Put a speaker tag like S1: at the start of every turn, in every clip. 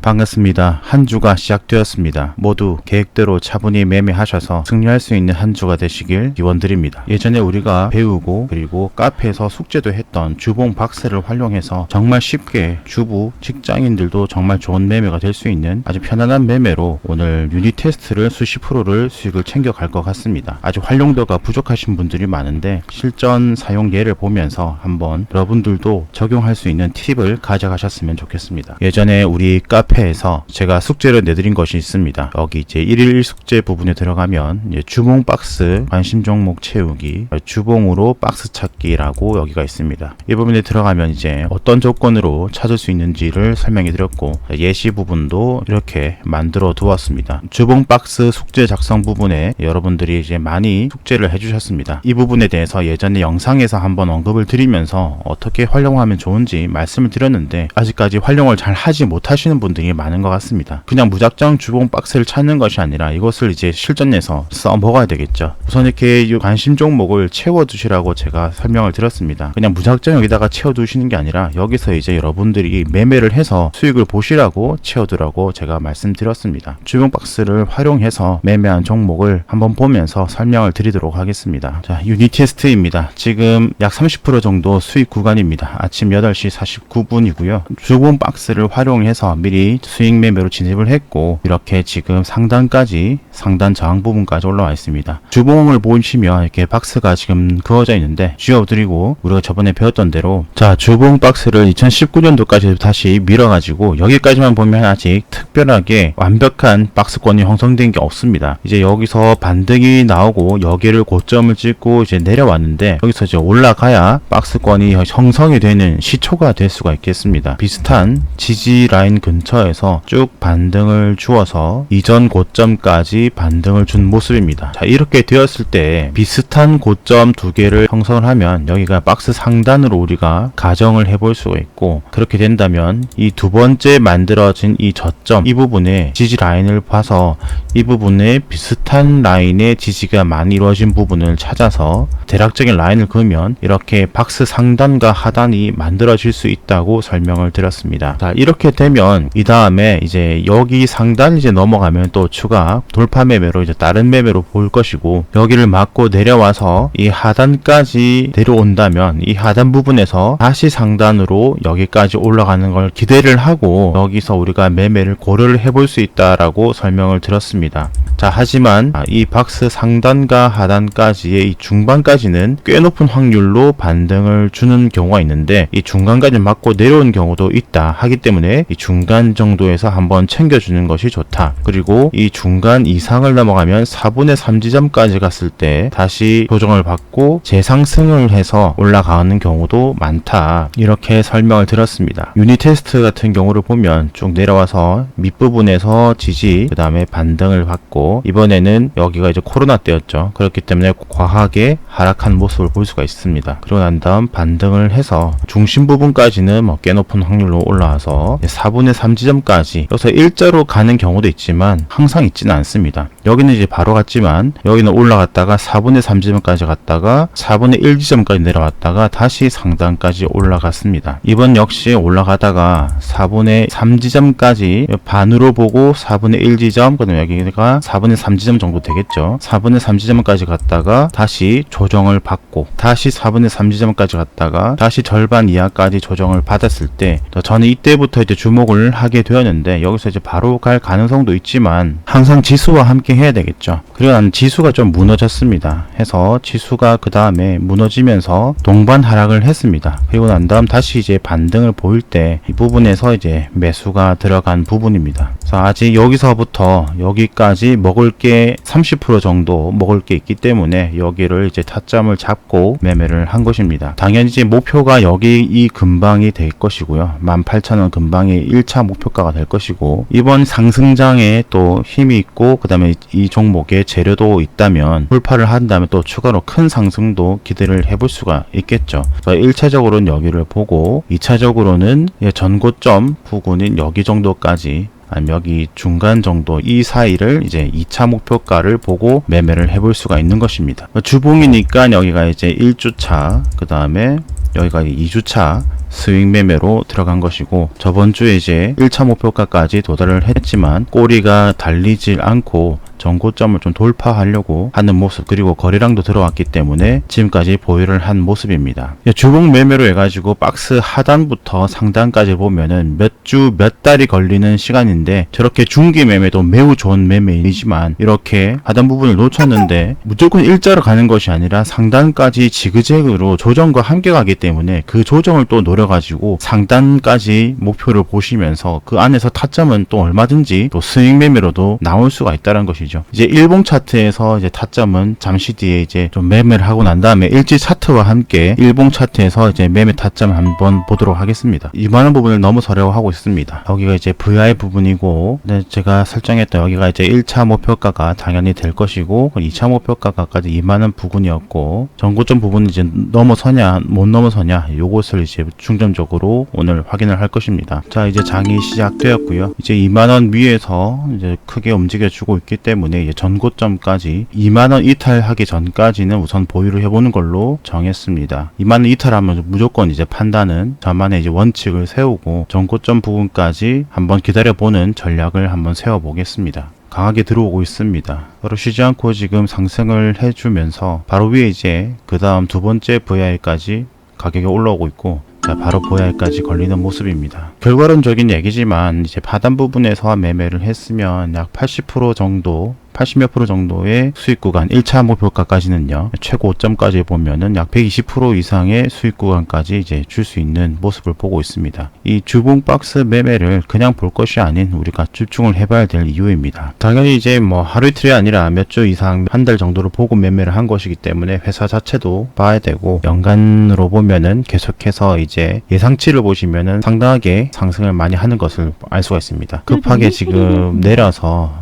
S1: 반갑습니다. 한 주가 시작되었습니다. 모두 계획대로 차분히 매매하셔서 승리할 수 있는 한 주가 되시길 기원드립니다. 예전에 우리가 배우고 그리고 카페에서 숙제도 했던 주봉 박스를 활용해서 정말 쉽게 주부, 직장인들도 정말 좋은 매매가 될 수 있는 아주 편안한 매매로 오늘 유닛 테스트를 수십 프로를 수익을 챙겨갈 것 같습니다. 아주 활용도가 부족하신 분들이 많은데 실전 사용 예를 보면서 한번 여러분들도 적용할 수 있는 팁을 가져가셨으면 좋겠습니다. 예전에 우리 카페에서 제가 숙제를 내드린 것이 있습니다. 여기 이제 1일 1숙제 부분에 들어가면 주봉 박스 관심 종목 채우기, 주봉으로 박스 찾기라고 여기가 있습니다. 이 부분에 들어가면 이제 어떤 조건으로 찾을 수 있는지를 설명해 드렸고 예시 부분도 이렇게 만들어 두었습니다. 주봉 박스 숙제 작성 부분에 여러분들이 이제 많이 숙제를 해주셨습니다. 이 부분에 대해서 예전에 영상에서 한번 언급을 드리면서 어떻게 활용하면 좋은지 말씀을 드렸는데 아직까지 활용을 잘 하지 못하시는 분들이 많은 것 같습니다. 그냥 무작정 주봉 박스를 찾는 것이 아니라 이것을 이제 실전에서 써 먹어야 되겠죠. 우선 이렇게 관심 종목을 채워두시라고 제가 설명을 드렸습니다. 그냥 무작정 여기다가 채워두시는 게 아니라 여기서 이제 여러분들이 매매를 해서 수익을 보시라고 채워두라고 제가 말씀드렸습니다. 주봉 박스를 활용해서 매매한 종목을 한번 보면서 설명을 드리도록 하겠습니다. 자, 유닛 테스트입니다. 지금 약 30% 정도 수익 구간입니다. 아침 8시 49분이고요. 주봉 박스를 활용해서 미리 수익 매매로 진입을 했고 이렇게 지금 상단까지 상단 저항 부분까지 올라와 있습니다. 주봉을 보시면 이렇게 박스가 지금 그어져 있는데 쥐어드리고 우리가 저번에 배웠던 대로 자 주봉 박스를 2019년도까지 다시 밀어가지고 여기까지만 보면 아직 특별하게 완벽한 박스권이 형성된 게 없습니다. 이제 여기서 반등이 나오고 여기를 고점을 찍고 이제 내려왔는데 여기서 이제 올라가야 박스권이 형성이 되는 시초가 될 수가 있겠습니다. 비슷한 지지 라인 근처에서 쭉 반등을 주어서 이전 고점까지 반등을 준 모습입니다. 자, 이렇게 되었을 때 비슷한 고점 두 개를 형성을 하면 여기가 박스 상단으로 우리가 가정을 해볼 수가 있고 그렇게 된다면 이 두 번째 만들어진 이 저점 이 부분에 지지 라인을 봐서 이 부분에 비슷한 라인의 지지가 많이 이루어진 부분을 찾아서 대략적인 라인을 그으면 이렇게 박스 상단과 하단이 만들어질 수 있다고 설명을 드렸습니다. 자, 이렇게 되면 이 다음에 이제 여기 상단 이제 넘어가면 또 추가 돌파 매매로 이제 다른 매매로 볼 것이고 여기를 맞고 내려와서 이 하단까지 내려온다면 이 하단 부분에서 다시 상단으로 여기까지 올라가는 걸 기대를 하고 여기서 우리가 매매를 고려를 해볼 수 있다라고 설명을 드렸습니다. 자, 하지만 이 박스 상단과 하단까지의 이 중반까지는 꽤 높은 확률로 반등을 주는 경우가 있는데 이 중간까지 맞고 내려온 경우도 있다 하기 때문에 이 중간 정도에서 한번 챙겨주는 것이 좋다. 그리고 이 중간 이상을 넘어가면 4분의 3 지점까지 갔을 때 다시 조정을 받고 재상승을 해서 올라가는 경우도 많다. 이렇게 설명을 드렸습니다. 유닛 테스트 같은 경우를 보면 쭉 내려와서 밑부분에서 지지 그 다음에 반등을 받고 이번에는 여기가 이제 코로나 때였죠. 그렇기 때문에 과하게 하락한 모습을 볼 수가 있습니다. 그러고 난 다음 반등을 해서 중심 부분까지는 꽤 높은 확률로 올라와서 4분의 3 지점까지 여기서 일자로 가는 경우도 있지만 항상 있지는 않습니다. 여기는 이제 바로 갔지만 여기는 올라갔다가 4분의 3 지점까지 갔다가 4분의 1 지점까지 내려왔다가 다시 상단까지 올라갔습니다. 이번 역시 올라가다가 4분의 3 지점까지 반으로 보고 4분의 1 지점 그다음에 여기가 4분의 3 지점 정도 되겠죠. 4분의 3 지점까지 갔다가 다시 조정을 받고 다시 4분의 3 지점까지 갔다가 다시 절반 이하까지 조정을 받았을 때 저는 이때부터 이제 주목을 하게 되었는데 여기서 이제 바로 갈 가능성도 있지만 항상 지수와 함께 해야 되겠죠. 그리고 난 지수가 좀 무너졌습니다. 해서 지수가 그 다음에 무너지면서 동반 하락을 했습니다. 그리고 난 다음 다시 이제 반등을 보일 때 이 부분에서 이제 매수가 들어간 부분입니다. 그래서 아직 여기서부터 여기까지 먹을 게 30% 정도 먹을 게 있기 때문에 여기를 이제 타점을 잡고 매매를 한 것입니다. 당연히 이제 목표가 여기 이 근방이 될 것이고요. 18,000원 근방이 1차 목표가가 될 것이고 이번 상승장에 또 힘이 있고 그 다음에 이 종목에 재료도 있다면 돌파를 한다면 또 추가로 큰 상승도 기대를 해볼 수가 있겠죠. 그래서 1차적으로는 여기를 보고 2차적으로는 전고점 부근인 여기 정도까지 아니면 여기 중간 정도 이 사이를 이제 2차 목표가를 보고 매매를 해볼 수가 있는 것입니다. 주봉이니까 여기가 이제 1주차 그 다음에 여기가 2주차 스윙 매매로 들어간 것이고, 저번 주에 이제 1차 목표가까지 도달을 했지만 꼬리가 달리질 않고 전고점을 좀 돌파하려고 하는 모습, 그리고 거래량도 들어왔기 때문에 지금까지 보유를 한 모습입니다. 주봉 매매로 해가지고 박스 하단부터 상단까지 보면은 몇 주 몇 달이 걸리는 시간인데, 저렇게 중기 매매도 매우 좋은 매매이지만 이렇게 하단 부분을 놓쳤는데 무조건 일자로 가는 것이 아니라 상단까지 지그재그로 조정과 함께 가기 때문에 그 조정을 또 노려가지고 상단까지 목표를 보시면서 그 안에서 타점은 또 얼마든지 또 스윙 매매로도 나올 수가 있다는 것이죠. 이제 일봉 차트에서 이제 타점은 잠시 뒤에 이제 좀 매매를 하고 난 다음에 일지 차트와 함께 일봉 차트에서 이제 매매 타점을 한번 보도록 하겠습니다. 이만한 부분을 넘어서려고 하고 있습니다. 여기가 이제 VI 부분이고, 제가 설정했던 여기가 이제 1차 목표가가 당연히 될 것이고, 2차 목표가까지 이만한 부분이었고, 전고점 부분은 이제 넘어서냐 못 넘어서냐 요것을 이제 중점적으로 오늘 확인을 할 것입니다. 자, 이제 장이 시작되었고요. 이제 2만원 위에서 이제 크게 움직여주고 있기 때문에 이제 전고점까지 2만원 이탈하기 전까지는 우선 보유를 해보는 걸로 정했습니다. 2만원 이탈하면 무조건 이제 판단은 저만의 이제 원칙을 세우고 전고점 부분까지 한번 기다려보는 전략을 한번 세워보겠습니다. 강하게 들어오고 있습니다. 바로 쉬지 않고 지금 상승을 해주면서 바로 위에 이제 그 다음 두 번째 VI까지 가격이 올라오고 있고, 자, 바로 VI까지 걸리는 모습입니다. 결과론적인 얘기지만 이제 하단 부분에서 매매를 했으면 약 80% 정도 80몇 프로 정도의 수익 구간, 1차 목표가까지는요, 최고 5점까지 보면은 약 120% 이상의 수익 구간까지 이제 줄 수 있는 모습을 보고 있습니다. 이 주봉 박스 매매를 그냥 볼 것이 아닌 우리가 집중을 해봐야 될 이유입니다. 당연히 이제 뭐 하루 이틀이 아니라 몇 주 이상, 한 달 정도를 보고 매매를 한 것이기 때문에 회사 자체도 봐야 되고, 연간으로 보면은 계속해서 이제 예상치를 보시면은 상당하게 상승을 많이 하는 것을 알 수가 있습니다. 급하게 지금 내려서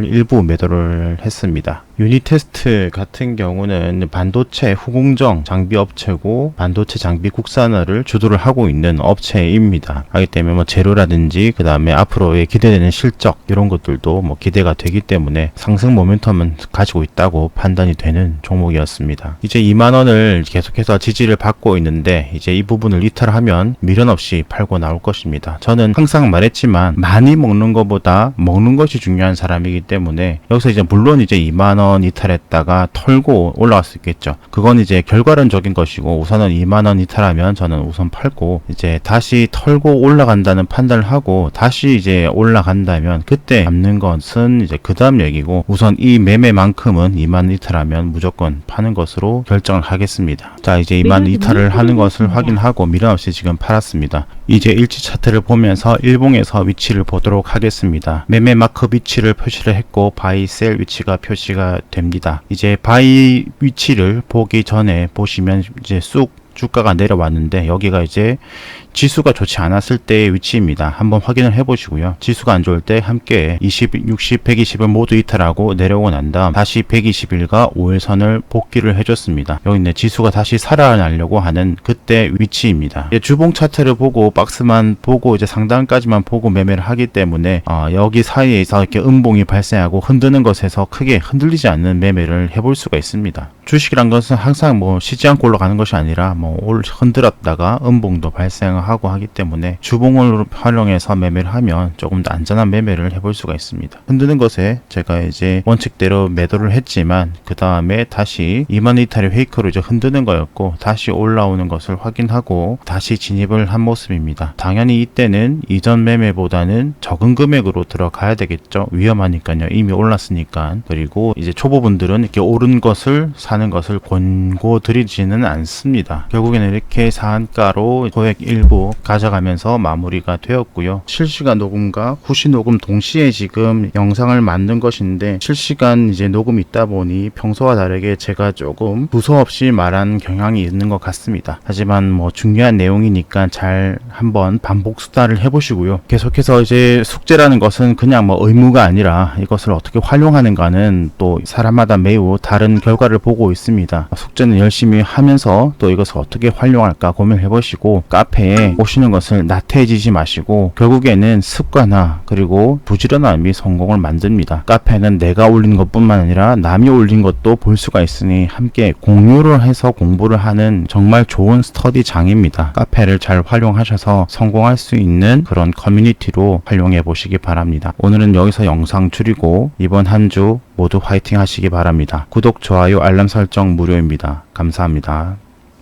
S1: 일부 매도를 했습니다. 유니테스트 같은 경우는 반도체 후공정 장비 업체고, 반도체 장비 국산화를 주도를 하고 있는 업체입니다. 하기 때문에 뭐 재료라든지 그 다음에 앞으로의 기대되는 실적 이런 것들도 뭐 기대가 되기 때문에 상승 모멘텀은 가지고 있다고 판단이 되는 종목이었습니다. 이제 2만원을 계속해서 지지를 받고 있는데, 이제 이 부분을 이탈하면 미련 없이 팔고 나올 것입니다. 저는 항상 말했지만 많이 먹는 것보다 먹는 것이 중요한 사람이기 때문에, 여기서 이제 물론 이제 2만원 이탈했다가 털고 올라갈 수 있겠죠. 그건 이제 결과론적인 것이고, 우선은 2만원 이탈하면 저는 우선 팔고, 이제 다시 털고 올라간다는 판단을 하고 다시 이제 올라간다면 그때 잡는 것은 이제 그 다음 얘기고, 우선 이 매매만큼은 2만원 이탈하면 무조건 파는 것으로 결정을 하겠습니다. 자, 이제 2만원 이탈을 하는 것을 확인하고 미련 없이 지금 팔았습니다. 이제 일지 차트를 보면서 일봉에서 위치를 보도록 하겠습니다. 매매 마크 위치를 표시를 했고, 바이 셀 위치가 표시가 됩니다. 이제 바이 위치를 보기 전에 보시면 이제 쑥 주가가 내려왔는데, 여기가 이제 지수가 좋지 않았을 때의 위치입니다. 한번 확인을 해보시고요. 지수가 안 좋을 때 함께 20, 60, 120을 모두 이탈하고 내려오고 난 다음 다시 120일과 5일선을 복귀를 해줬습니다. 여기 있네. 지수가 다시 살아나려고 하는 그때 위치입니다. 주봉 차트를 보고 박스만 보고 이제 상단까지만 보고 매매를 하기 때문에 여기 사이에서 이렇게 음봉이 발생하고 흔드는 것에서 크게 흔들리지 않는 매매를 해볼 수가 있습니다. 주식이란 것은 항상 뭐 쉬지 않고 올라가는 것이 아니라 뭐 흔들었다가 음봉도 발생하고 하기 때문에 주봉을 활용해서 매매를 하면 조금 더 안전한 매매를 해볼 수가 있습니다. 흔드는 것에 제가 이제 원칙대로 매도를 했지만 그 다음에 다시 2만 이탈의 페이크로 이제 흔드는 거였고, 다시 올라오는 것을 확인하고 다시 진입을 한 모습입니다. 당연히 이때는 이전 매매보다는 적은 금액으로 들어가야 되겠죠. 위험하니까요. 이미 올랐으니까. 그리고 이제 초보분들은 이렇게 오른 것을 사는 것을 권고드리지는 않습니다. 결국에는 이렇게 상한가로 소액 일부 가져가면서 마무리가 되었고요. 실시간 녹음과 후시 녹음 동시에 지금 영상을 만든 것인데, 실시간 이제 녹음이 있다 보니 평소와 다르게 제가 조금 두서없이 말한 경향이 있는 것 같습니다. 하지만 뭐 중요한 내용이니까 잘 한번 반복 수다를 해보시고요. 계속해서 이제 숙제라는 것은 그냥 뭐 의무가 아니라 이것을 어떻게 활용하는가는 또 사람마다 매우 다른 결과를 보고 하고 있습니다. 숙제는 열심히 하면서 또 이것을 어떻게 활용할까 고민해 보시고 카페에 오시는 것을 나태해지지 마시고 결국에는 습관화 그리고 부지런함이 성공을 만듭니다. 카페는 내가 올린 것뿐만 아니라 남이 올린 것도 볼 수가 있으니 함께 공유를 해서 공부를 하는 정말 좋은 스터디장입니다. 카페를 잘 활용하셔서 성공할 수 있는 그런 커뮤니티로 활용해 보시기 바랍니다. 오늘은 여기서 영상 줄이고 이번 한 주 모두 화이팅 하시기 바랍니다. 구독, 좋아요, 알람 설정 무료입니다. 감사합니다.